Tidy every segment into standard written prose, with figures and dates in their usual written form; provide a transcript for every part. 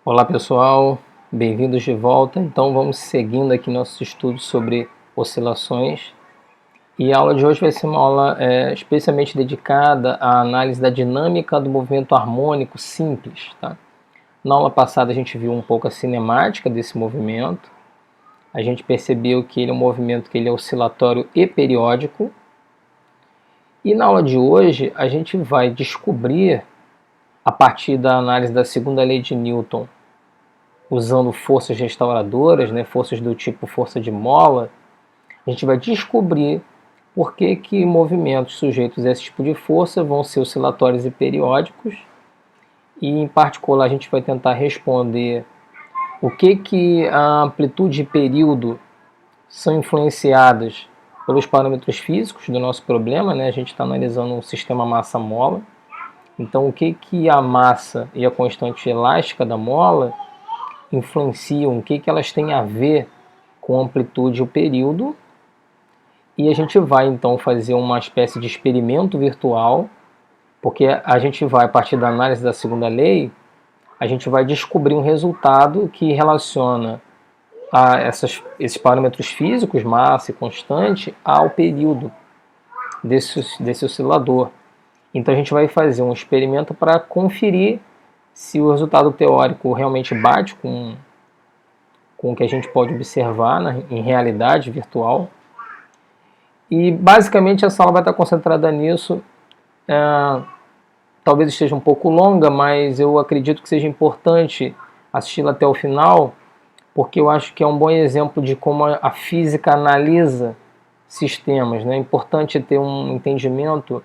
Olá pessoal, bem-vindos de volta. Então vamos seguindo aqui nossos estudos sobre oscilações. E a aula de hoje vai ser uma aula especialmente dedicada à análise da dinâmica do movimento harmônico simples. Tá? Na aula passada a gente viu um pouco a cinemática desse movimento. A gente percebeu que ele é um movimento que ele é oscilatório e periódico. E na aula de hoje a gente vai descobrir, a partir da análise da segunda lei de Newton, usando forças restauradoras, forças do tipo força de mola, a gente vai descobrir por que movimentos sujeitos a esse tipo de força vão ser oscilatórios e periódicos, e em particular a gente vai tentar responder o que a amplitude e período são influenciadas pelos parâmetros físicos do nosso problema. A gente está analisando um sistema massa-mola, então o que a massa e a constante elástica da mola influenciam, o que elas têm a ver com a amplitude e o período. E a gente vai então fazer uma espécie de experimento virtual, porque a gente vai, a partir da análise da segunda lei, a gente vai descobrir um resultado que relaciona esses parâmetros físicos, massa e constante, ao período desse oscilador. Então a gente vai fazer um experimento para conferir se o resultado teórico realmente bate com o que a gente pode observar em realidade virtual. E basicamente essa aula vai estar concentrada nisso. Talvez esteja um pouco longa, mas eu acredito que seja importante assisti-la até o final, porque eu acho que é um bom exemplo de como a física analisa sistemas. É importante ter um entendimento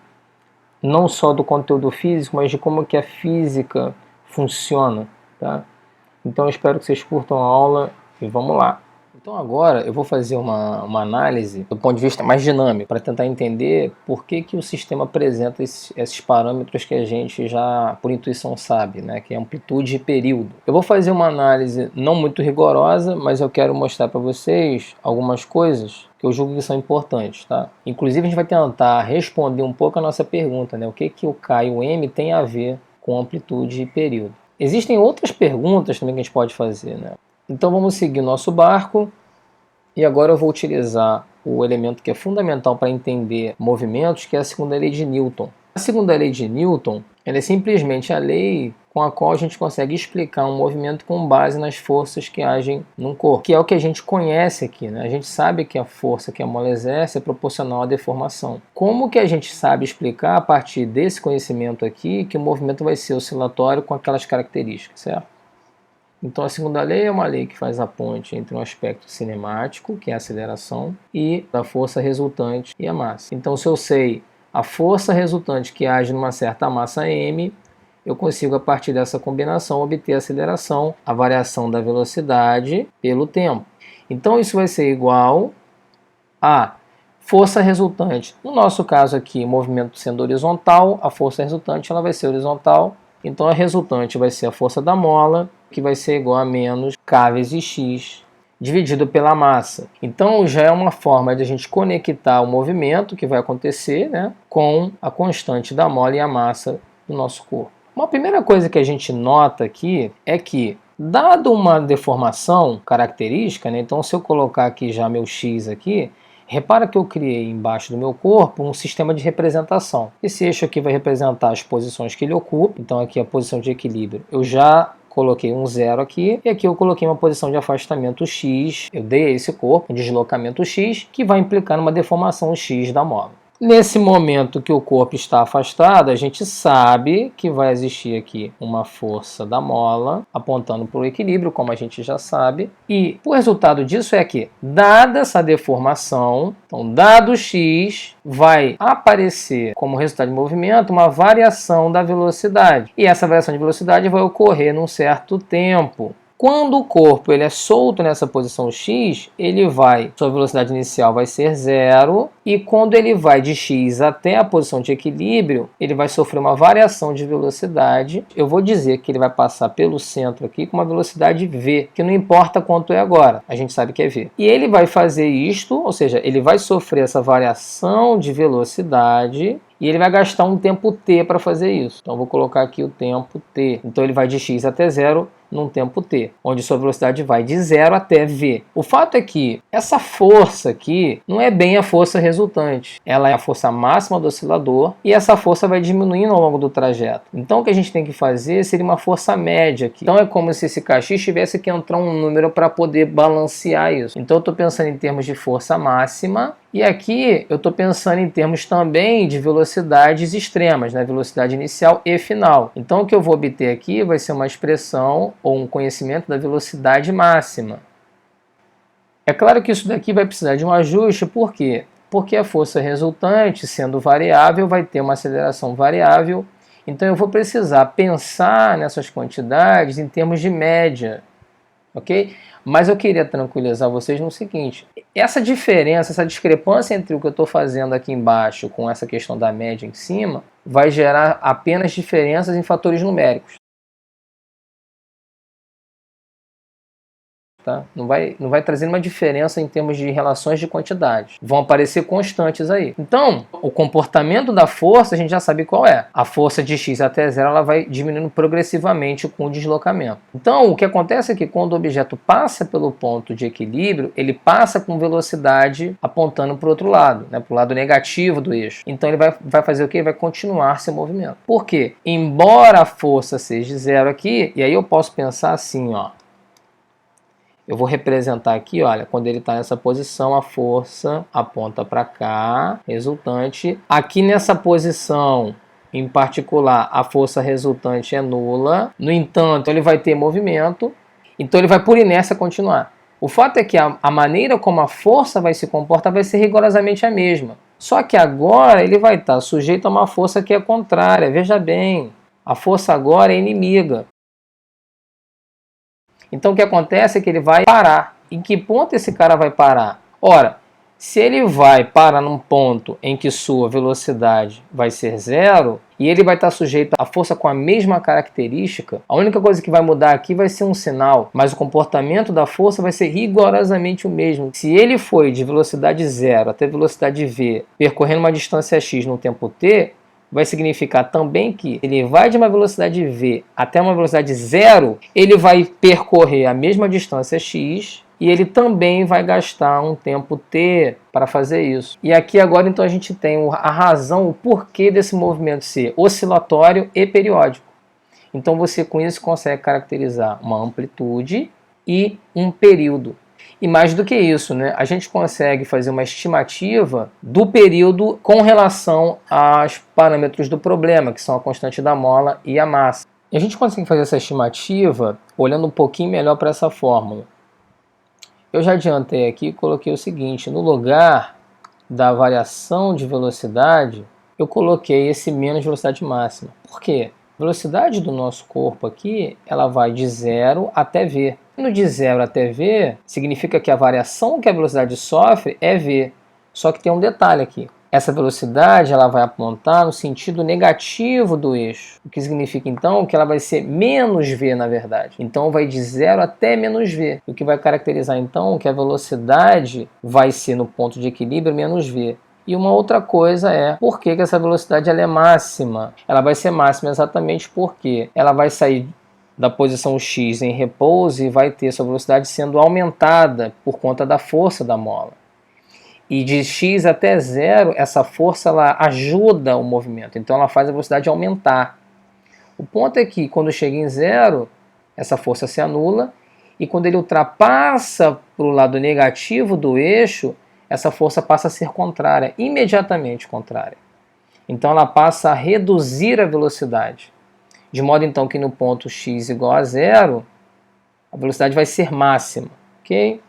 não só do conteúdo físico, mas de como que a física funciona. Tá? Então eu espero que vocês curtam a aula e vamos lá. Então agora eu vou fazer uma análise do ponto de vista mais dinâmico, para tentar entender por que o sistema apresenta esses parâmetros que a gente já por intuição sabe, que é amplitude e período. Eu vou fazer uma análise não muito rigorosa, mas eu quero mostrar para vocês algumas coisas que eu julgo que são importantes. Tá? Inclusive a gente vai tentar responder um pouco a nossa pergunta, o que o K e o M tem a ver com amplitude e período. Existem outras perguntas também que a gente pode fazer. Então vamos seguir o nosso barco, e agora eu vou utilizar o elemento que é fundamental para entender movimentos, que é a segunda lei de Newton. A segunda lei de Newton ela é simplesmente a lei com a qual a gente consegue explicar um movimento com base nas forças que agem num corpo, que é o que a gente conhece aqui. A gente sabe que a força que a mola exerce é proporcional à deformação. Como que a gente sabe explicar, a partir desse conhecimento aqui, que o movimento vai ser oscilatório com aquelas características, certo? Então a segunda lei é uma lei que faz a ponte entre um aspecto cinemático, que é a aceleração, e a força resultante e a massa. Então se eu sei a força resultante que age numa certa massa m, eu consigo, a partir dessa combinação, obter a aceleração, a variação da velocidade pelo tempo. Então isso vai ser igual a força resultante. No nosso caso aqui, movimento sendo horizontal, a força resultante ela vai ser horizontal. Então a resultante vai ser a força da mola, que vai ser igual a menos K vezes X, dividido pela massa. Então já é uma forma de a gente conectar o movimento que vai acontecer com a constante da mola e a massa do nosso corpo. Uma primeira coisa que a gente nota aqui é que, dado uma deformação característica, então se eu colocar aqui já meu X aqui, repara que eu criei embaixo do meu corpo um sistema de representação. Esse eixo aqui vai representar as posições que ele ocupa. Então aqui a posição de equilíbrio. Eu já coloquei um zero aqui, e aqui eu coloquei uma posição de afastamento X. Eu dei a esse corpo um deslocamento X, que vai implicar numa deformação X da mola. Nesse momento que o corpo está afastado, a gente sabe que vai existir aqui uma força da mola apontando para o equilíbrio, como a gente já sabe. E o resultado disso é que, dada essa deformação, então dado x, vai aparecer como resultado de movimento uma variação da velocidade. E essa variação de velocidade vai ocorrer num certo tempo. Quando o corpo ele é solto nessa posição x, sua velocidade inicial vai ser zero, E quando ele vai de x até a posição de equilíbrio, ele vai sofrer uma variação de velocidade. Eu vou dizer que ele vai passar pelo centro aqui com uma velocidade v, que não importa quanto é agora, a gente sabe que é v. E ele vai fazer isto, ou seja, ele vai sofrer essa variação de velocidade e ele vai gastar um tempo t para fazer isso. Então, eu vou colocar aqui o tempo t. Então, ele vai de x até 0 num tempo t, onde sua velocidade vai de 0 até v. O fato é que essa força aqui não é bem a força resultante. Ela é a força máxima do oscilador e essa força vai diminuindo ao longo do trajeto. Então, o que a gente tem que fazer seria uma força média aqui. Então, é como se esse kx tivesse que entrar um número para poder balancear isso. Então, eu estou pensando em termos de força máxima. E aqui eu estou pensando em termos também de velocidades extremas, né? Velocidade inicial e final. Então o que eu vou obter aqui vai ser uma expressão ou um conhecimento da velocidade máxima. É claro que isso daqui vai precisar de um ajuste, por quê? Porque a força resultante, sendo variável, vai ter uma aceleração variável. Então eu vou precisar pensar nessas quantidades em termos de média, ok? Mas eu queria tranquilizar vocês no seguinte, essa diferença, essa discrepância entre o que eu estou fazendo aqui embaixo com essa questão da média em cima, vai gerar apenas diferenças em fatores numéricos. Tá? Não vai trazer uma diferença em termos de relações de quantidade. Vão aparecer constantes aí. Então, o comportamento da força a gente já sabe qual é. A força de x até 0 ela vai diminuindo progressivamente com o deslocamento. Então, o que acontece é que quando o objeto passa pelo ponto de equilíbrio, ele passa com velocidade apontando para o outro lado, né, para o lado negativo do eixo. Então, ele vai fazer o quê? Ele vai continuar seu movimento. Por quê? Embora a força seja 0 aqui, e aí eu posso pensar assim, ó. Eu vou representar aqui, olha, quando ele está nessa posição, a força aponta para cá, resultante. Aqui nessa posição, em particular, a força resultante é nula. No entanto, ele vai ter movimento, então ele vai por inércia continuar. O fato é que a maneira como a força vai se comportar vai ser rigorosamente a mesma. Só que agora ele vai estar sujeito a uma força que é contrária. Veja bem, a força agora é inimiga. Então o que acontece é que ele vai parar. Em que ponto esse cara vai parar? Ora, se ele vai parar num ponto em que sua velocidade vai ser 0 e ele vai estar sujeito à força com a mesma característica, a única coisa que vai mudar aqui vai ser um sinal, mas o comportamento da força vai ser rigorosamente o mesmo. Se ele foi de velocidade 0 até velocidade v, percorrendo uma distância x no tempo t, vai significar também que ele vai de uma velocidade v até uma velocidade 0, ele vai percorrer a mesma distância x e ele também vai gastar um tempo t para fazer isso. E aqui agora então a gente tem a razão, o porquê desse movimento ser oscilatório e periódico. Então você com isso consegue caracterizar uma amplitude e um período. E mais do que isso, né, a gente consegue fazer uma estimativa do período com relação aos parâmetros do problema, que são a constante da mola e a massa. E a gente consegue fazer essa estimativa olhando um pouquinho melhor para essa fórmula. Eu já adiantei aqui e coloquei o seguinte, no lugar da variação de velocidade, eu coloquei esse menos velocidade máxima. Por quê? A velocidade do nosso corpo aqui, ela vai de 0 até v. No de 0 até v, significa que a variação que a velocidade sofre é v. Só que tem um detalhe aqui. Essa velocidade ela vai apontar no sentido negativo do eixo. O que significa então que ela vai ser menos v na verdade. Então vai de 0 até menos v. O que vai caracterizar então que a velocidade vai ser no ponto de equilíbrio menos v. E uma outra coisa é por que essa velocidade ela é máxima. Ela vai ser máxima exatamente porque ela vai sair da posição x em repouso e vai ter sua velocidade sendo aumentada por conta da força da mola. E de x até 0, essa força ela ajuda o movimento, então ela faz a velocidade aumentar. O ponto é que quando chega em 0, essa força se anula, e quando ele ultrapassa para o lado negativo do eixo, essa força passa a ser contrária, imediatamente contrária. Então ela passa a reduzir a velocidade. De modo então que no ponto x igual a 0, a velocidade vai ser máxima, ok?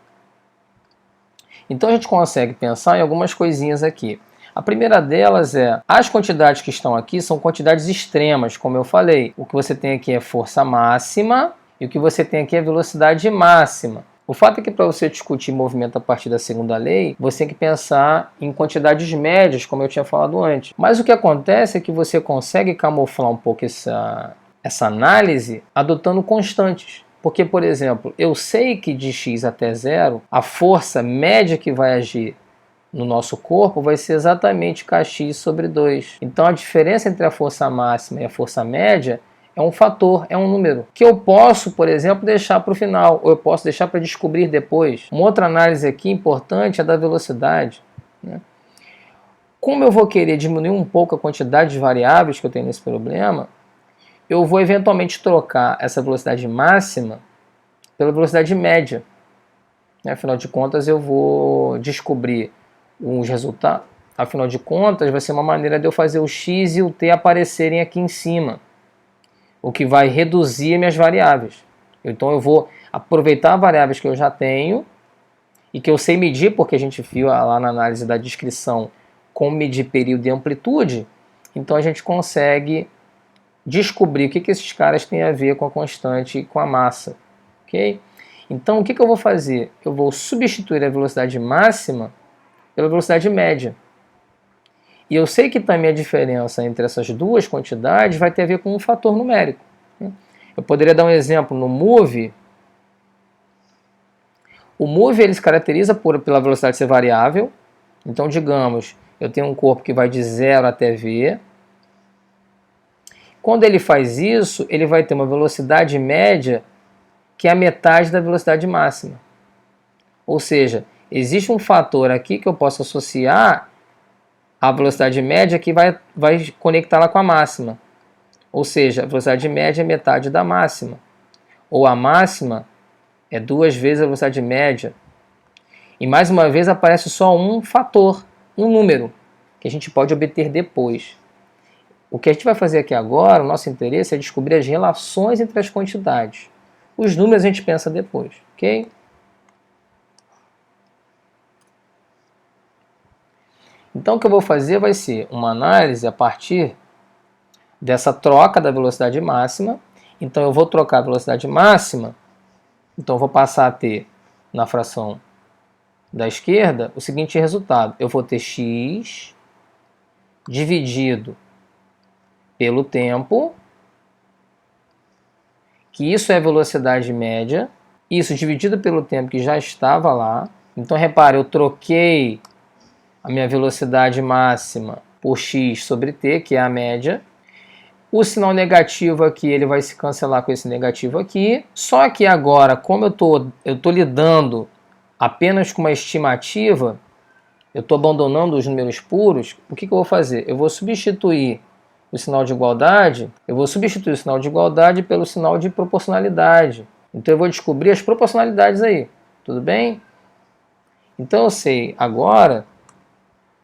Então a gente consegue pensar em algumas coisinhas aqui. A primeira delas é, as quantidades que estão aqui são quantidades extremas, como eu falei. O que você tem aqui é força máxima e o que você tem aqui é velocidade máxima. O fato é que para você discutir movimento a partir da segunda lei, você tem que pensar em quantidades médias, como eu tinha falado antes. Mas o que acontece é que você consegue camuflar um pouco essa análise adotando constantes. Porque, por exemplo, eu sei que de x até zero, a força média que vai agir no nosso corpo vai ser exatamente kx sobre 2. Então a diferença entre a força máxima e a força média é um fator, é um número, que eu posso, por exemplo, deixar para o final, ou eu posso deixar para descobrir depois. Uma outra análise aqui importante é da velocidade, né? Como eu vou querer diminuir um pouco a quantidade de variáveis que eu tenho nesse problema, eu vou eventualmente trocar essa velocidade máxima pela velocidade média. Afinal de contas, eu vou descobrir os resultados. Afinal de contas, vai ser uma maneira de eu fazer o x e o t aparecerem aqui em cima, o que vai reduzir minhas variáveis. Então eu vou aproveitar variáveis que eu já tenho e que eu sei medir, porque a gente viu lá na análise da descrição como medir período e amplitude. Então a gente consegue descobrir o que esses caras têm a ver com a constante e com a massa. Okay? Então o que eu vou fazer? Eu vou substituir a velocidade máxima pela velocidade média. E eu sei que também a diferença entre essas duas quantidades vai ter a ver com um fator numérico. Eu poderia dar um exemplo no move. O move ele se caracteriza pela velocidade ser variável. Então, digamos, eu tenho um corpo que vai de 0 até v. Quando ele faz isso, ele vai ter uma velocidade média que é a metade da velocidade máxima. Ou seja, existe um fator aqui que eu posso associar à velocidade média que vai conectá-la com a máxima. Ou seja, a velocidade média é metade da máxima. Ou a máxima é 2 vezes a velocidade média. E mais uma vez aparece só um fator, um número, que a gente pode obter depois. O que a gente vai fazer aqui agora, o nosso interesse é descobrir as relações entre as quantidades. Os números a gente pensa depois, ok? Então o que eu vou fazer vai ser uma análise a partir dessa troca da velocidade máxima. Então eu vou trocar a velocidade máxima, então eu vou passar a ter na fração da esquerda o seguinte resultado. Eu vou ter x dividido pelo tempo, que isso é a velocidade média, isso dividido pelo tempo que já estava lá. Então repare, eu troquei a minha velocidade máxima por x sobre t, que é a média. O sinal negativo aqui ele vai se cancelar com esse negativo aqui. Só que agora, como eu tô lidando apenas com uma estimativa, eu estou abandonando os números puros, o que eu vou fazer? Eu vou substituir o sinal de igualdade, pelo sinal de proporcionalidade. Então eu vou descobrir as proporcionalidades aí, tudo bem? Então eu sei agora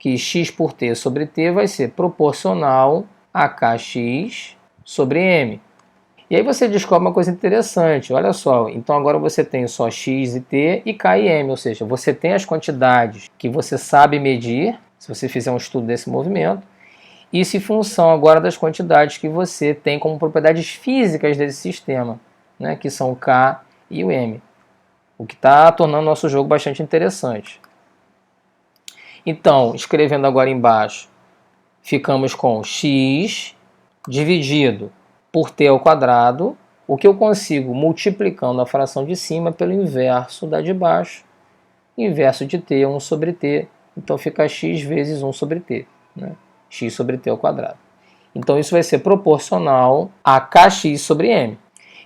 que x por t sobre t vai ser proporcional a kx sobre m. E aí você descobre uma coisa interessante, olha só, então agora você tem só x e t e k e m, ou seja, você tem as quantidades que você sabe medir, se você fizer um estudo desse movimento, isso em função agora das quantidades que você tem como propriedades físicas desse sistema, né, que são o k e o m, o que está tornando o nosso jogo bastante interessante. Então, escrevendo agora embaixo, ficamos com x dividido por t ao quadrado, o que eu consigo multiplicando a fração de cima pelo inverso da de baixo. Inverso de t é 1 sobre t, então fica x vezes 1 sobre t, né? X sobre t ao quadrado. Então isso vai ser proporcional a kx sobre m.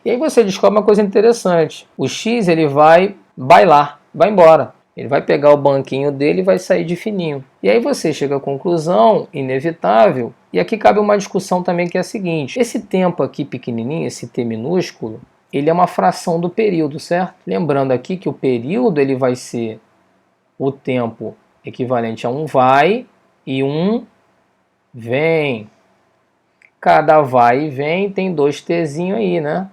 E aí você descobre uma coisa interessante. O x ele vai bailar, vai embora. Ele vai pegar o banquinho dele e vai sair de fininho. E aí você chega à conclusão inevitável, e aqui cabe uma discussão também que é a seguinte. Esse tempo aqui pequenininho, esse t minúsculo, ele é uma fração do período, certo? Lembrando aqui que o período ele vai ser o tempo equivalente a um vai e um vem. Cada vai e vem tem 2tzinho aí, né?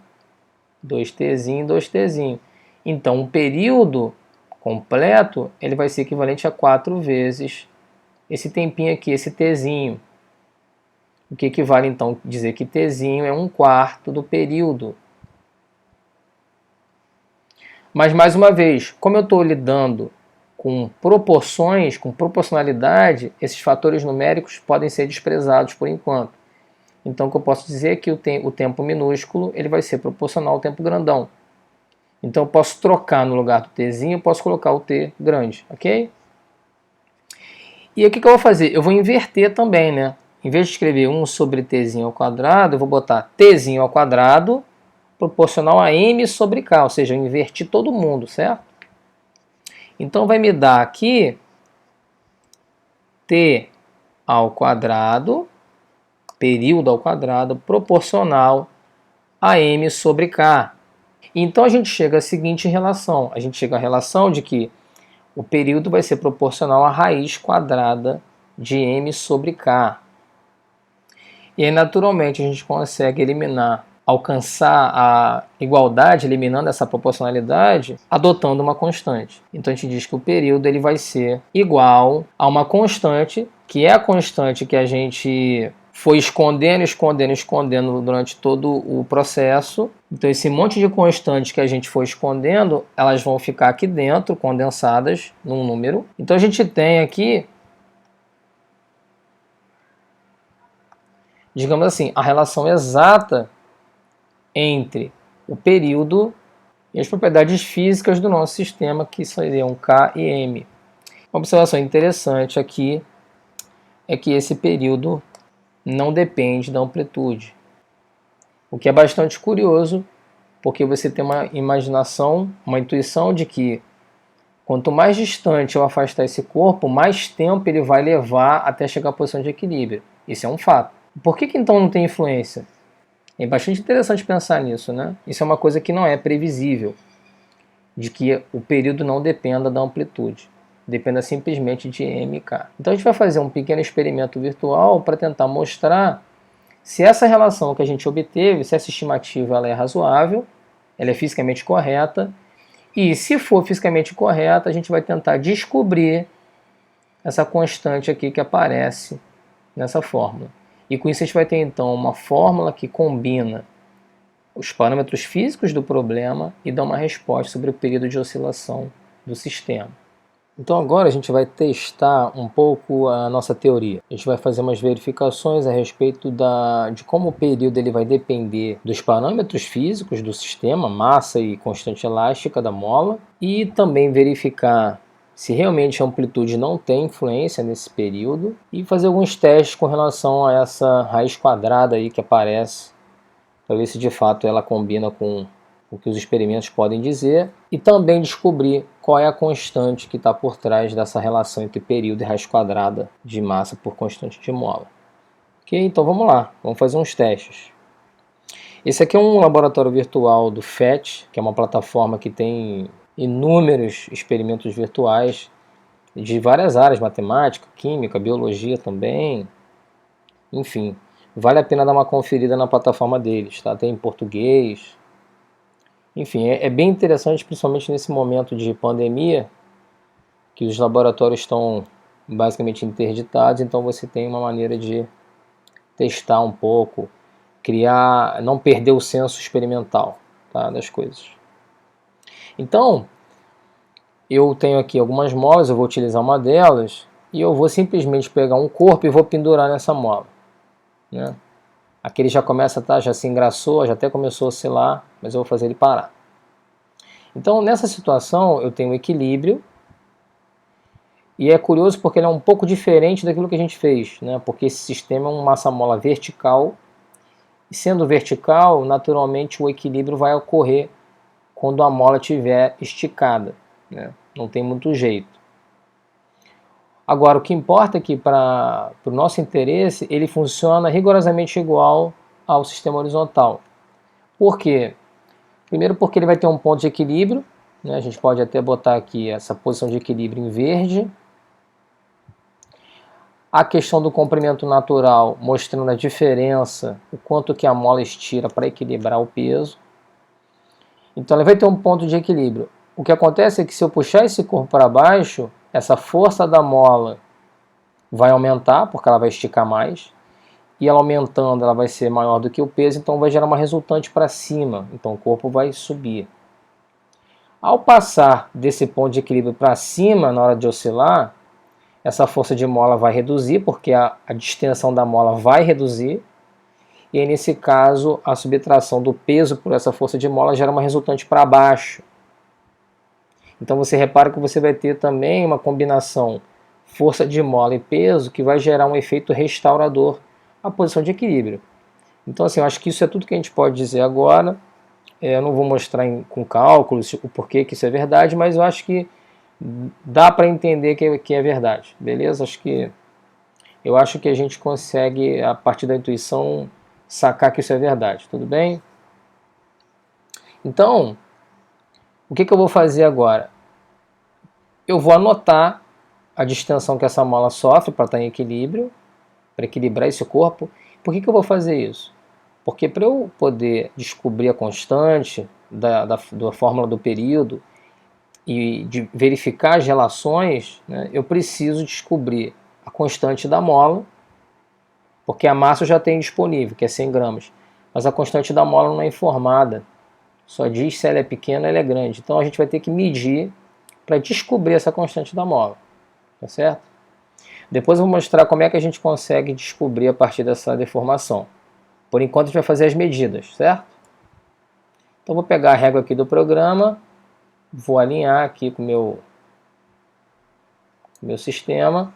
2tzinho e 2tzinho. Então, um período completo, ele vai ser equivalente a 4 vezes esse tempinho aqui, esse tzinho. O que equivale, então, a dizer que tzinho é 1/4 do período. Mas, mais uma vez, como eu estou lidando com proporções, com proporcionalidade, esses fatores numéricos podem ser desprezados por enquanto. Então, o que eu posso dizer é que o tempo minúsculo ele vai ser proporcional ao tempo grandão. Então, eu posso trocar no lugar do tzinho, eu posso colocar o t grande, ok? E o que eu vou fazer? Eu vou inverter também, né? Em vez de escrever 1 sobre tzinho ao quadrado, eu vou botar tzinho ao quadrado proporcional a m sobre k, ou seja, eu inverti todo mundo, certo? Então vai me dar aqui t ao quadrado, período ao quadrado, proporcional a m sobre k. Então a gente chega à seguinte relação. A gente chega à relação de que o período vai ser proporcional à raiz quadrada de m sobre k. E aí, naturalmente, a gente consegue alcançar a igualdade, eliminando essa proporcionalidade, adotando uma constante. Então a gente diz que o período ele vai ser igual a uma constante, que é a constante que a gente foi escondendo durante todo o processo. Então esse monte de constantes que a gente foi escondendo, elas vão ficar aqui dentro, condensadas num número. Então a gente tem aqui, digamos assim, a relação exata entre o período e as propriedades físicas do nosso sistema, que seriam K e M. Uma observação interessante aqui é que esse período não depende da amplitude, o que é bastante curioso, porque você tem uma imaginação, uma intuição de que quanto mais distante eu afastar esse corpo, mais tempo ele vai levar até chegar à posição de equilíbrio. Isso é um fato. Por que então não tem influência? É bastante interessante pensar nisso, né? Isso é uma coisa que não é previsível, de que o período não dependa da amplitude, dependa simplesmente de mk. Então a gente vai fazer um pequeno experimento virtual para tentar mostrar se essa relação que a gente obteve, se essa estimativa ela é razoável, ela é fisicamente correta, e se for fisicamente correta, a gente vai tentar descobrir essa constante aqui que aparece nessa fórmula. E com isso a gente vai ter então uma fórmula que combina os parâmetros físicos do problema e dá uma resposta sobre o período de oscilação do sistema. Então agora a gente vai testar um pouco a nossa teoria. A gente vai fazer umas verificações a respeito de como o período ele vai depender dos parâmetros físicos do sistema, massa e constante elástica da mola, e também verificar se realmente a amplitude não tem influência nesse período, e fazer alguns testes com relação a essa raiz quadrada aí que aparece, para ver se de fato ela combina com o que os experimentos podem dizer, e também descobrir qual é a constante que está por trás dessa relação entre período e raiz quadrada de massa por constante de mola. Ok? Então vamos lá, vamos fazer uns testes. Esse aqui é um laboratório virtual do PhET, que é uma plataforma que tem inúmeros experimentos virtuais de várias áreas, matemática, química, biologia também, enfim. Vale a pena dar uma conferida na plataforma deles, tá? Tem em português. Enfim, é bem interessante, principalmente nesse momento de pandemia, que os laboratórios estão basicamente interditados, então você tem uma maneira de testar um pouco, criar, não perder o senso experimental, tá, das coisas. Então, eu tenho aqui algumas molas, eu vou utilizar uma delas, e eu vou simplesmente pegar um corpo e vou pendurar nessa mola, né? Aqui ele já começa, tá, já se engraçou, já até começou a oscilar, mas eu vou fazer ele parar. Então, nessa situação, eu tenho um equilíbrio, e é curioso porque ele é um pouco diferente daquilo que a gente fez, né? Porque esse sistema é uma massa-mola vertical, e sendo vertical, naturalmente o equilíbrio vai ocorrer quando a mola estiver esticada, né? Não tem muito jeito. Agora, o que importa é que para o nosso interesse, ele funciona rigorosamente igual ao sistema horizontal. Por quê? Primeiro porque ele vai ter um ponto de equilíbrio, né? A gente pode até botar aqui essa posição de equilíbrio em verde. A questão do comprimento natural, mostrando a diferença, o quanto que a mola estira para equilibrar o peso. Então ele vai ter um ponto de equilíbrio. O que acontece é que se eu puxar esse corpo para baixo, essa força da mola vai aumentar, porque ela vai esticar mais, e ela aumentando, ela vai ser maior do que o peso, então vai gerar uma resultante para cima, então o corpo vai subir. Ao passar desse ponto de equilíbrio para cima, na hora de oscilar, essa força de mola vai reduzir, porque a distensão da mola vai reduzir, e aí, nesse caso, a subtração do peso por essa força de mola gera uma resultante para baixo. Então você repara que você vai ter também uma combinação força de mola e peso que vai gerar um efeito restaurador à posição de equilíbrio. Então assim, eu acho que isso é tudo que a gente pode dizer agora. Eu não vou mostrar com cálculos o porquê que isso é verdade, mas eu acho que dá para entender que é verdade, beleza? Eu acho que a gente consegue, a partir da intuição, sacar que isso é verdade, tudo bem? Então, o que eu vou fazer agora? Eu vou anotar a distensão que essa mola sofre para estar em equilíbrio, para equilibrar esse corpo. Por que eu vou fazer isso? Porque para eu poder descobrir a constante da fórmula do período e de verificar as relações, né, eu preciso descobrir a constante da mola, porque a massa eu já tenho disponível, que é 100 gramas, mas a constante da mola não é informada, só diz se ela é pequena ou ela é grande. Então a gente vai ter que medir para descobrir essa constante da mola, tá certo? Depois eu vou mostrar como é que a gente consegue descobrir a partir dessa deformação. Por enquanto a gente vai fazer as medidas, certo? Então vou pegar a régua aqui do programa, vou alinhar aqui com o meu sistema.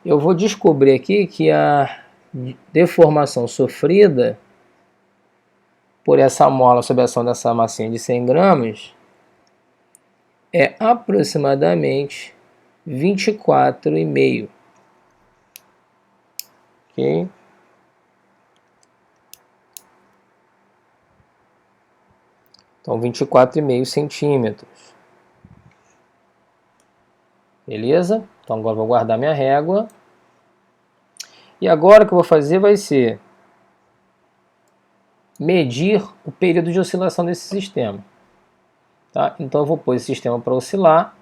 Eu vou descobrir aqui que a deformação sofrida por essa mola sob a ação dessa massinha de 100 gramas é aproximadamente 24,5. Ok? Então 24,5 centímetros. Beleza? Então agora eu vou guardar minha régua. E agora o que eu vou fazer vai ser medir o período de oscilação desse sistema. Tá? Então eu vou pôr esse sistema para oscilar.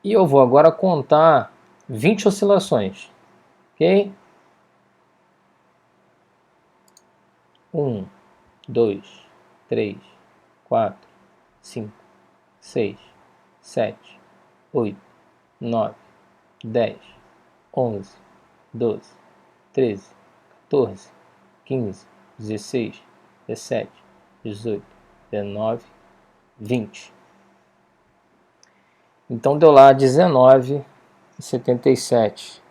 E eu vou agora contar 20 oscilações. Ok? 1, 2, 3, 4, 5, 6, 7, 8, 9, 10, 11, 12, 13, 14, 15, 16, 17, 18, 19, 20. Então deu lá 19,77.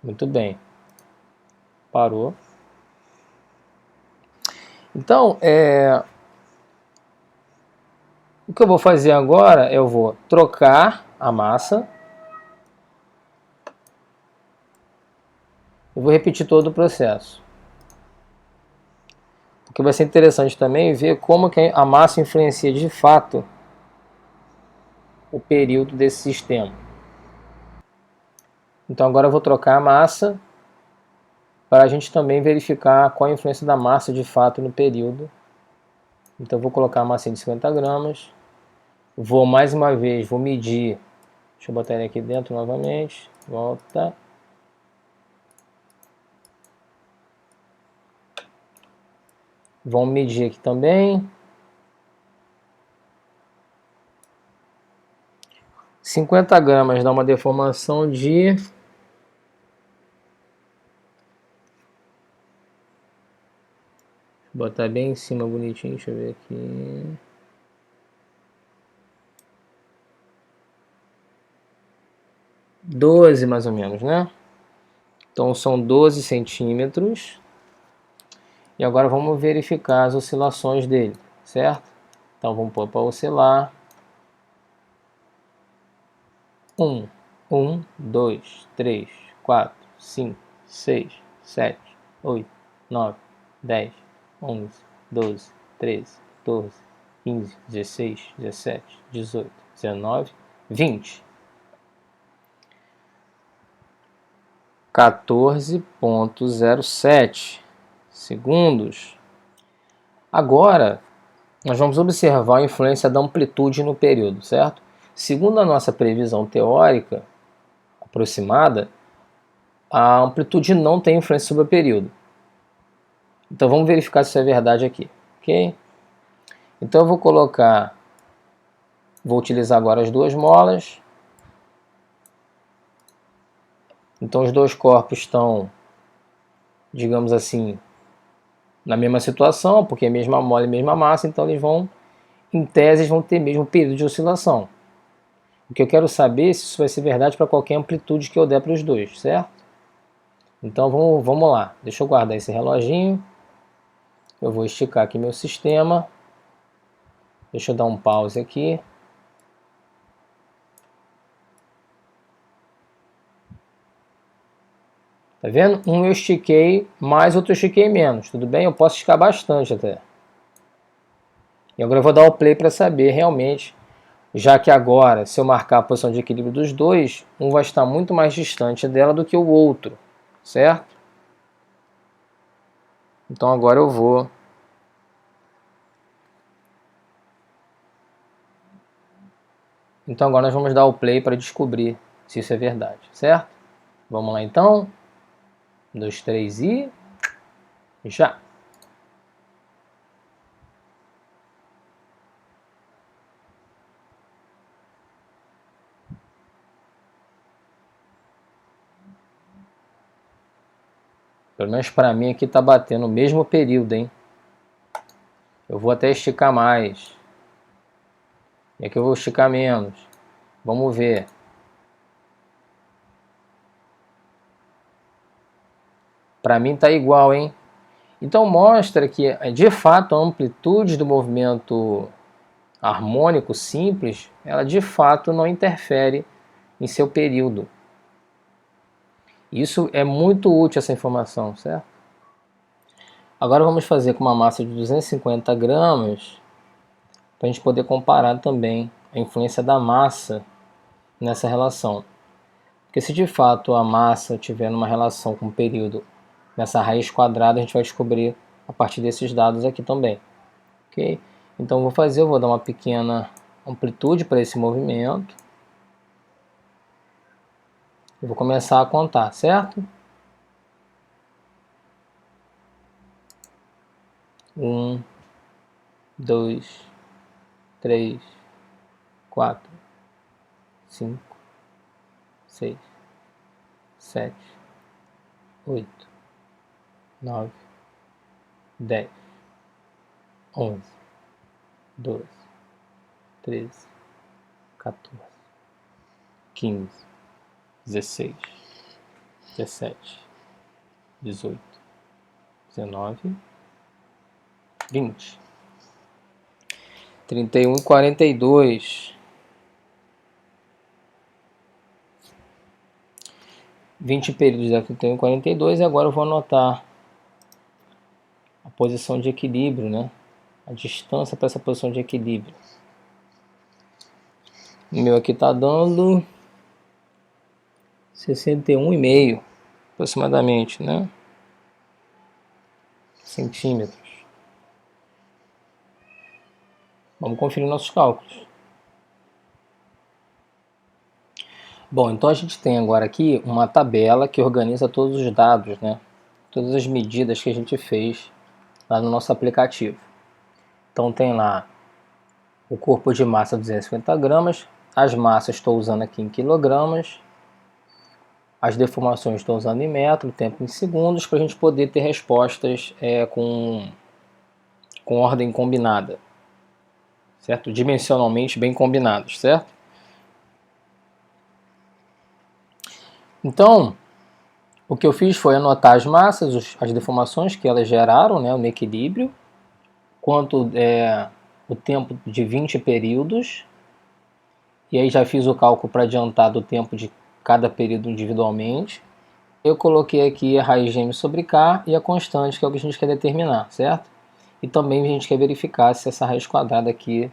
Muito bem. Parou. Então, o que eu vou fazer agora, eu vou trocar a massa. Eu vou repetir todo o processo. Porque vai ser interessante também ver como que a massa influencia de fato o período desse sistema. Então agora eu vou trocar a massa para a gente também verificar qual a influência da massa de fato no período. Então eu vou colocar a massinha de 50 gramas. Vou mais uma vez, vou medir. Deixa eu botar ele aqui dentro novamente. Volta. Vamos medir aqui também. 50 gramas dá uma deformação de 'botar bem em cima bonitinho, deixa eu ver aqui. (12 mais ou menos, né? Então são 12 centímetros. E agora vamos verificar as oscilações dele, certo? Então vamos pôr para oscilar. 1, 2, 3, 4, 5, 6, 7, 8, 9, 10, 11, 12, 13, 14, 15, 16, 17, 18, 19, 20. 14,07 segundos. Agora, nós vamos observar a influência da amplitude no período, certo? Segundo a nossa previsão teórica aproximada, a amplitude não tem influência sobre o período. Então vamos verificar se isso é verdade aqui, ok? Então eu vou utilizar agora as duas molas. Então os dois corpos estão, digamos assim, na mesma situação, porque é a mesma mola e a mesma massa, então eles vão, em tese, vão ter mesmo período de oscilação. O que eu quero saber é se isso vai ser verdade para qualquer amplitude que eu der para os dois, certo? Então vamos lá, deixa eu guardar esse reloginho, eu vou esticar aqui meu sistema, deixa eu dar um pause aqui. Tá vendo? Um eu estiquei mais, outro eu estiquei menos, tudo bem? Eu posso esticar bastante até. E agora eu vou dar o play para saber realmente, já que agora, se eu marcar a posição de equilíbrio dos dois, um vai estar muito mais distante dela do que o outro, certo? Então agora eu vou... Então agora nós vamos dar o play para descobrir se isso é verdade, certo? Vamos lá então. 1, 2, 3 e... já! Pelo menos para mim aqui está batendo o mesmo período, hein? Eu vou até esticar mais. E aqui eu vou esticar menos. Vamos ver. Para mim está igual, hein? Então mostra que, de fato, a amplitude do movimento harmônico simples, ela de fato não interfere em seu período. Isso é muito útil, essa informação, certo? Agora vamos fazer com uma massa de 250 gramas, para a gente poder comparar também a influência da massa nessa relação. Porque se de fato a massa tiver uma relação com o período nessa raiz quadrada, a gente vai descobrir a partir desses dados aqui também. Ok? Então eu vou dar uma pequena amplitude para esse movimento. Eu vou começar a contar, certo? 1, 2, 3, 4, 5, 6, 7, 8, 9, 10, 11, 12, 13, 14, 15, 16, 17, 18, 19, 20, 31 e 42, 20 períodos da 31 e 42, e agora eu vou anotar a posição de equilíbrio, né? A distância para essa posição de equilíbrio. O meu aqui está dando 61,5 aproximadamente, né? Centímetros. Vamos conferir nossos cálculos. Bom, então a gente tem agora aqui uma tabela que organiza todos os dados, né? Todas as medidas que a gente fez lá no nosso aplicativo. Então tem lá o corpo de massa 250 gramas, as massas estou usando aqui em quilogramas, as deformações estou usando em metro, tempo em segundos, para a gente poder ter respostas com ordem combinada, certo? Dimensionalmente bem combinadas, certo? Então, o que eu fiz foi anotar as massas, as deformações que elas geraram, né, no equilíbrio, quanto o tempo de 20 períodos, e aí já fiz o cálculo para adiantar do tempo de cada período individualmente. Eu coloquei aqui a raiz de m sobre k e a constante, que é o que a gente quer determinar, certo? E também a gente quer verificar se essa raiz quadrada aqui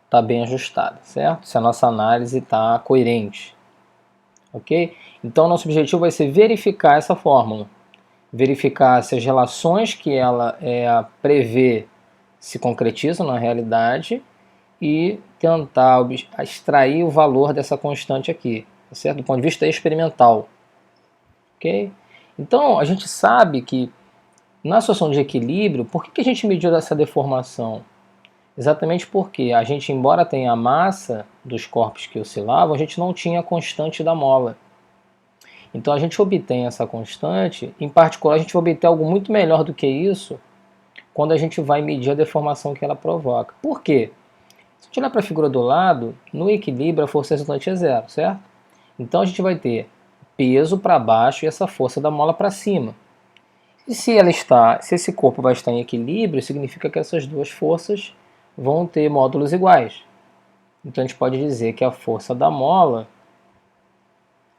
está bem ajustada, certo? Se a nossa análise está coerente. Ok? Então nosso objetivo vai ser verificar essa fórmula. Verificar se as relações que ela prevê se concretizam na realidade e tentar extrair o valor dessa constante aqui, tá certo? Do ponto de vista experimental. Ok? Então, a gente sabe que na situação de equilíbrio, por que a gente mediu essa deformação? Exatamente porque a gente, embora tenha a massa dos corpos que oscilavam, a gente não tinha a constante da mola. Então a gente obtém essa constante, em particular a gente vai obter algo muito melhor do que isso quando a gente vai medir a deformação que ela provoca. Por quê? Se a gente olhar para a figura do lado, no equilíbrio a força resultante é zero, certo? Então a gente vai ter peso para baixo e essa força da mola para cima. E se esse corpo vai estar em equilíbrio, significa que essas duas forças vão ter módulos iguais. Então a gente pode dizer que a força da mola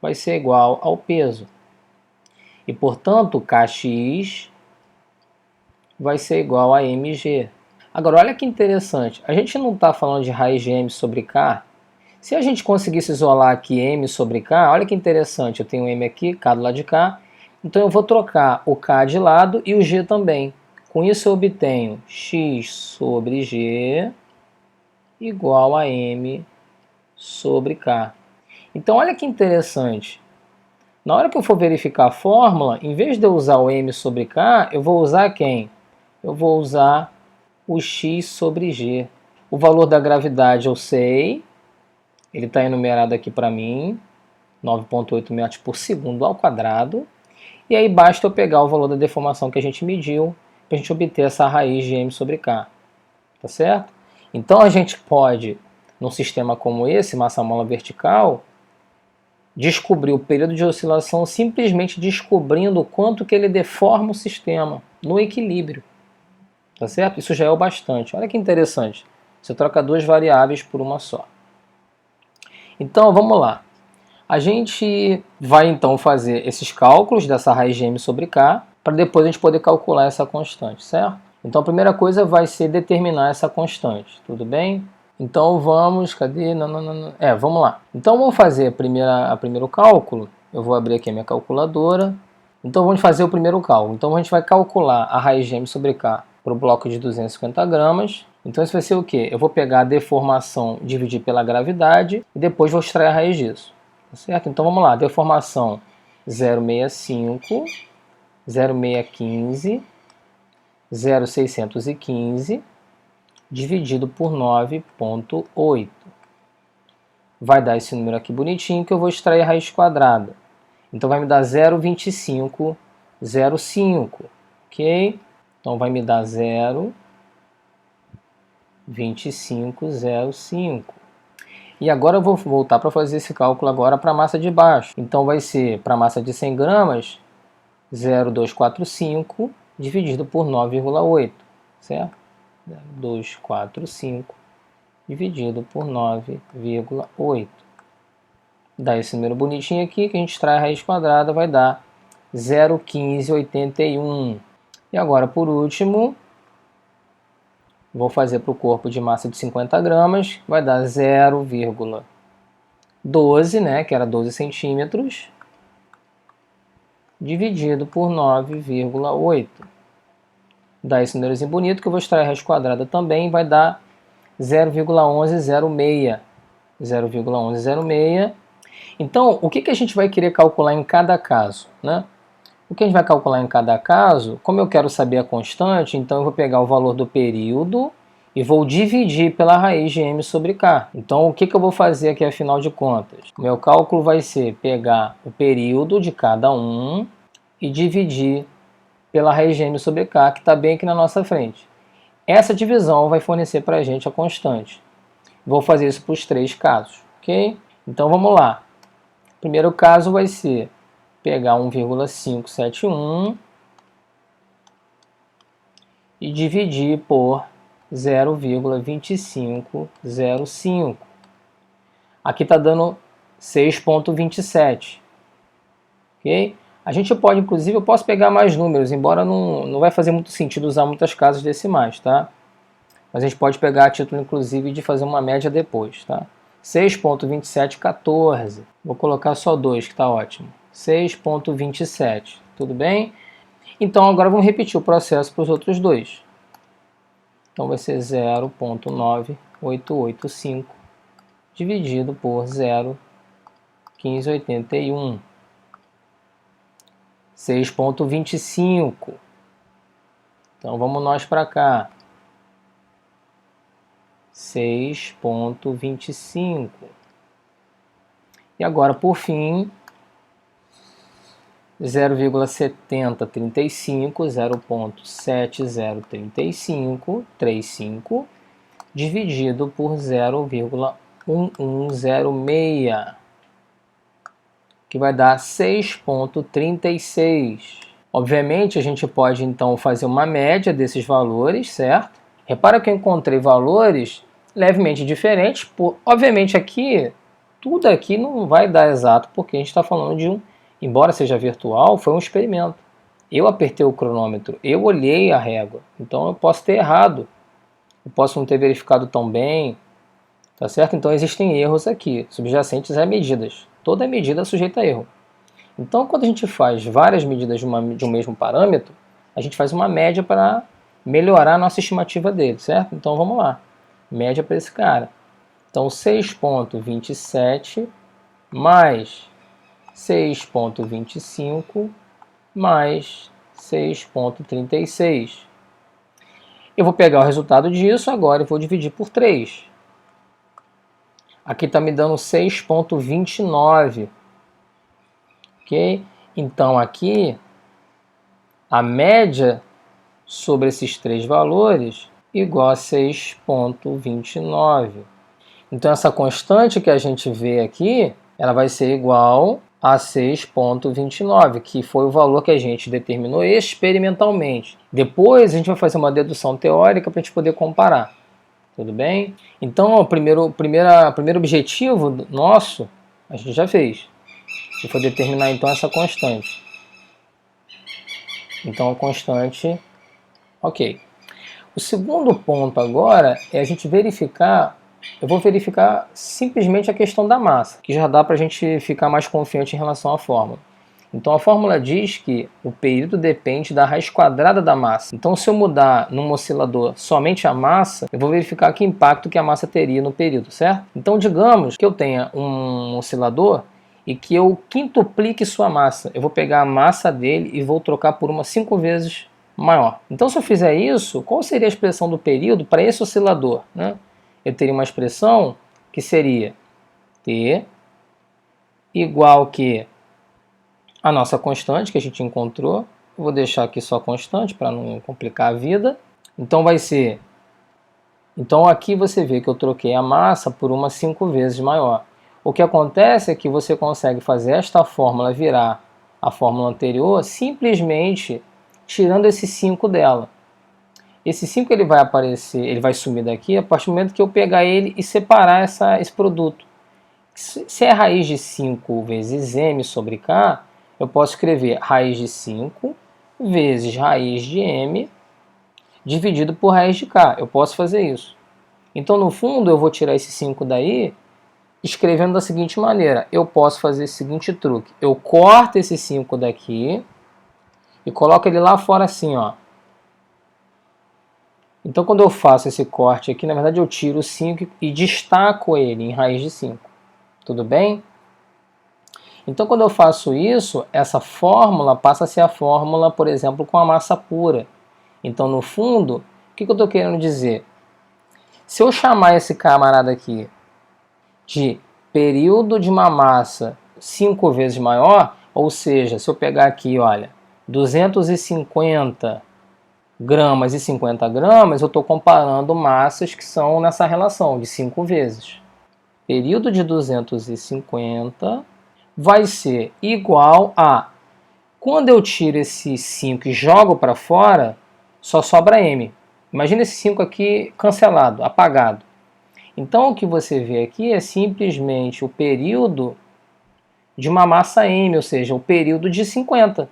vai ser igual ao peso. E portanto, Kx vai ser igual a mg. Agora olha que interessante, a gente não está falando de raiz de m sobre k. Se a gente conseguisse isolar aqui m sobre k, olha que interessante, eu tenho m aqui, k do lado de cá, então eu vou trocar o k de lado e o g também. Com isso eu obtenho x sobre g igual a m sobre k. Então olha que interessante, na hora que eu for verificar a fórmula, em vez de eu usar o m sobre k, eu vou usar quem? Eu vou usar o x sobre g. O valor da gravidade eu sei, ele está enumerado aqui para mim, 9,8 metros por segundo ao quadrado. E aí basta eu pegar o valor da deformação que a gente mediu para a gente obter essa raiz de m sobre k. Tá certo? Então a gente pode, num sistema como esse, massa-mola vertical, descobrir o período de oscilação simplesmente descobrindo o quanto que ele deforma o sistema no equilíbrio. Tá certo? Isso já é o bastante. Olha que interessante. Você troca duas variáveis por uma só. Então vamos lá. A gente vai então fazer esses cálculos dessa raiz de m sobre k para depois a gente poder calcular essa constante, certo? Então a primeira coisa vai ser determinar essa constante, tudo bem? Então vamos, cadê? Não. Vamos lá. Então vamos fazer o primeiro cálculo. Eu vou abrir aqui a minha calculadora. Então vamos fazer o primeiro cálculo. Então a gente vai calcular a raiz de m sobre k para o bloco de 250 gramas. Então isso vai ser o quê? Eu vou pegar a deformação, dividir pela gravidade e depois vou extrair a raiz disso. Tá certo? Então vamos lá. Deformação 0,65, 0,615, 0,615 dividido por 9,8. Vai dar esse número aqui bonitinho que eu vou extrair a raiz quadrada. Então vai me dar 0,2505, ok? Então vai me dar 0,2505. E agora eu vou voltar para fazer esse cálculo agora para a massa de baixo. Então vai ser para a massa de 100 gramas, 0,245 dividido por 9,8, certo? 0,245 dividido por 9,8. Dá esse número bonitinho aqui, que a gente extrai a raiz quadrada, vai dar 0,1581. E agora, por último, vou fazer para o corpo de massa de 50 gramas, vai dar 0,12, né, que era 12 centímetros, dividido por 9,8. Dá esse númerozinho bonito, que eu vou extrair a raiz quadrada também, vai dar 0,1106. 0,1106. Então, o que a gente vai querer calcular em cada caso, né? O que a gente vai calcular em cada caso, como eu quero saber a constante, então eu vou pegar o valor do período e vou dividir pela raiz de m sobre k. Então, o que eu vou fazer aqui, afinal de contas? O meu cálculo vai ser pegar o período de cada um e dividir pela raiz de m sobre k, que está bem aqui na nossa frente. Essa divisão vai fornecer para a gente a constante. Vou fazer isso para os três casos, ok? Então, vamos lá. O primeiro caso vai ser pegar 1,571 e dividir por 0,2505. Aqui está dando 6,27. Ok? A gente pode, inclusive, eu posso pegar mais números, embora não vai fazer muito sentido usar muitas casas decimais, tá? Mas a gente pode pegar a título, inclusive, de fazer uma média depois, tá? 6,2714. Vou colocar só 2, que está ótimo. 6,27. Tudo bem? Então, agora vamos repetir o processo para os outros dois. Então vai ser 0,9885 dividido por 0,1581. 6,25. Então vamos nós para cá. 6,25. E agora, por fim, 0,7035, 0,7035, dividido por 0,1106, que vai dar 6,36. Obviamente, a gente pode, então, fazer uma média desses valores, certo? Repara que eu encontrei valores levemente diferentes. Obviamente, aqui, tudo aqui não vai dar exato, porque a gente está falando de embora seja virtual, foi um experimento. Eu apertei o cronômetro, eu olhei a régua, então eu posso ter errado, eu posso não ter verificado tão bem, tá certo? Então existem erros aqui, subjacentes a medidas. Toda medida é sujeita a erro. Então, quando a gente faz várias medidas de um mesmo parâmetro, a gente faz uma média para melhorar a nossa estimativa dele, certo? Então vamos lá, média para esse cara. Então 6,27 mais 6,25 mais 6,36. Eu vou pegar o resultado disso agora e vou dividir por 3. Aqui está me dando 6,29. Ok? Então aqui a média sobre esses três valores igual a 6,29. Então essa constante que a gente vê aqui, ela vai ser igual a 6,29, que foi o valor que a gente determinou experimentalmente. Depois a gente vai fazer uma dedução teórica para a gente poder comparar. Tudo bem? Então o primeiro objetivo nosso a gente já fez. Que foi determinar então essa constante. Então a constante, ok. O segundo ponto agora é a gente verificar. Eu vou verificar simplesmente a questão da massa, que já dá para a gente ficar mais confiante em relação à fórmula. Então a fórmula diz que o período depende da raiz quadrada da massa. Então se eu mudar num oscilador somente a massa, eu vou verificar que impacto que a massa teria no período, certo? Então digamos que eu tenha um oscilador e que eu quintuplique sua massa. Eu vou pegar a massa dele e vou trocar por uma 5 vezes maior. Então se eu fizer isso, qual seria a expressão do período para esse oscilador, né? Eu teria uma expressão que seria T igual que a nossa constante que a gente encontrou. Eu vou deixar aqui só constante para não complicar a vida. Então vai ser... Então aqui você vê que eu troquei a massa por uma 5 vezes maior. O que acontece é que você consegue fazer esta fórmula virar a fórmula anterior simplesmente tirando esse 5 dela. Esse 5 ele vai aparecer, ele vai sumir daqui a partir do momento que eu pegar ele e separar esse produto. Se é raiz de 5 vezes m sobre k, eu posso escrever raiz de 5 vezes raiz de m dividido por raiz de k. Eu posso fazer isso. Então, no fundo, eu vou tirar esse 5 daí, escrevendo da seguinte maneira. Eu posso fazer o seguinte truque. Eu corto esse 5 daqui e coloco ele lá fora assim, ó. Então, quando eu faço esse corte aqui, na verdade eu tiro o 5 e destaco ele em raiz de 5. Tudo bem? Então, quando eu faço isso, essa fórmula passa a ser a fórmula, por exemplo, com a massa pura. Então, no fundo, o que eu estou querendo dizer? Se eu chamar esse camarada aqui de período de uma massa 5 vezes maior, ou seja, se eu pegar aqui, olha, 250 gramas e 50 gramas, eu estou comparando massas que são nessa relação de 5 vezes. Período de 250 vai ser igual a, quando eu tiro esse 5 e jogo para fora, só sobra m. Imagina esse 5 aqui cancelado, apagado. Então o que você vê aqui é simplesmente o período de uma massa m, ou seja, o período de 50.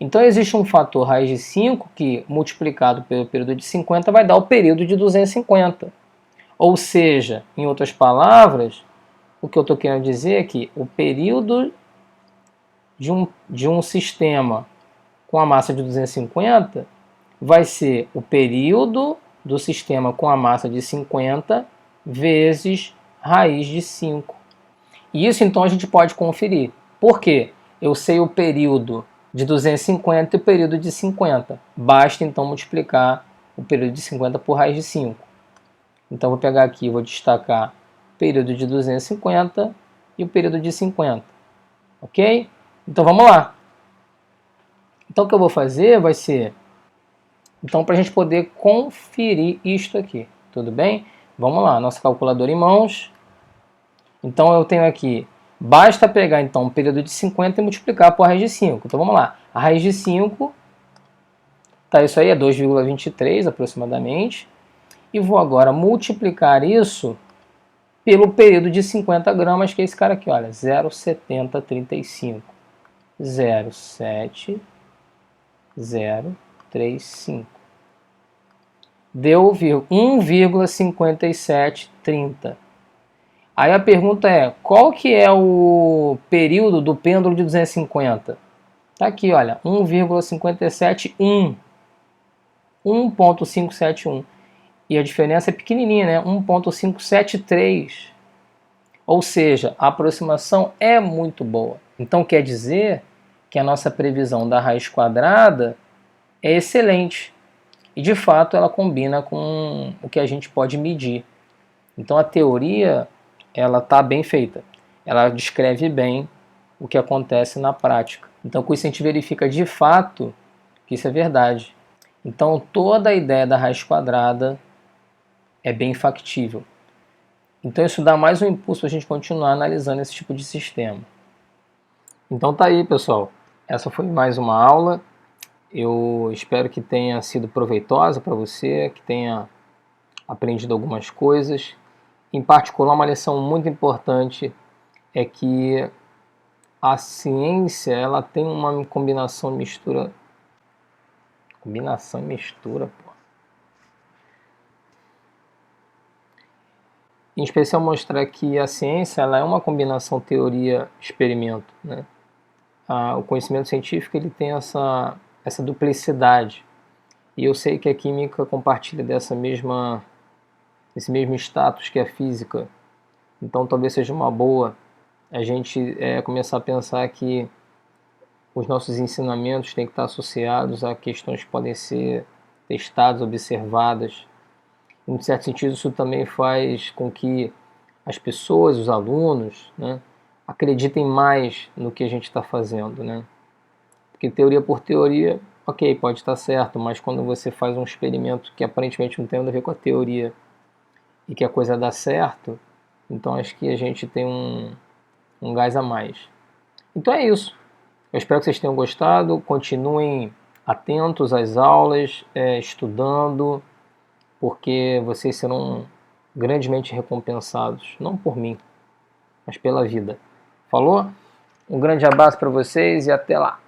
Então existe um fator raiz de 5 que, multiplicado pelo período de 50, vai dar o período de 250. Ou seja, em outras palavras, o que eu estou querendo dizer é que o período de um sistema com a massa de 250 vai ser o período do sistema com a massa de 50 vezes raiz de 5. E isso então a gente pode conferir. Por quê? Eu sei o período de 250 e o período de 50. Basta então multiplicar o período de 50 por raiz de 5. Então vou pegar aqui, vou destacar o período de 250 e o período de 50. Ok? Então vamos lá. Então o que eu vou fazer vai ser, então para a gente poder conferir isto aqui, tudo bem? Vamos lá, nossa calculadora em mãos. Então eu tenho aqui, basta pegar então o período de 50 e multiplicar por raiz de 5. Então vamos lá, a raiz de 5, tá, isso aí é 2,23 aproximadamente. E vou agora multiplicar isso pelo período de 50 gramas, que é esse cara aqui, olha, 0,7035. 0,7035. Deu 1,5730. Aí a pergunta é, qual que é o período do pêndulo de 250? Tá aqui, olha, 1,571. 1,571. E a diferença é pequenininha, né? 1,573. Ou seja, a aproximação é muito boa. Então quer dizer que a nossa previsão da raiz quadrada é excelente. E de fato ela combina com o que a gente pode medir. Então a teoria ela está bem feita. Ela descreve bem o que acontece na prática. Então com isso a gente verifica de fato que isso é verdade. Então toda a ideia da raiz quadrada é bem factível. Então isso dá mais um impulso para a gente continuar analisando esse tipo de sistema. Então tá aí, pessoal. Essa foi mais uma aula. Eu espero que tenha sido proveitosa para você, que tenha aprendido algumas coisas. Em particular, uma lição muito importante é que a ciência ela tem uma combinação e mistura. Combinação e mistura, pô. Em especial mostrar que a ciência ela é uma combinação teoria-experimento, né? O conhecimento científico ele tem essa duplicidade. E eu sei que a química compartilha desse mesmo status que a física. Então talvez seja uma boa a gente começar a pensar que os nossos ensinamentos têm que estar associados a questões que podem ser testadas, observadas. Em certo sentido, isso também faz com que as pessoas, os alunos, né, acreditem mais no que a gente está fazendo, né? Porque teoria por teoria, ok, pode estar certo, mas quando você faz um experimento que aparentemente não tem nada a ver com a teoria e que a coisa dá certo, então acho que a gente tem um gás a mais. Então é isso. Eu espero que vocês tenham gostado, continuem atentos às aulas, estudando, porque vocês serão grandemente recompensados, não por mim, mas pela vida. Falou? Um grande abraço para vocês e até lá!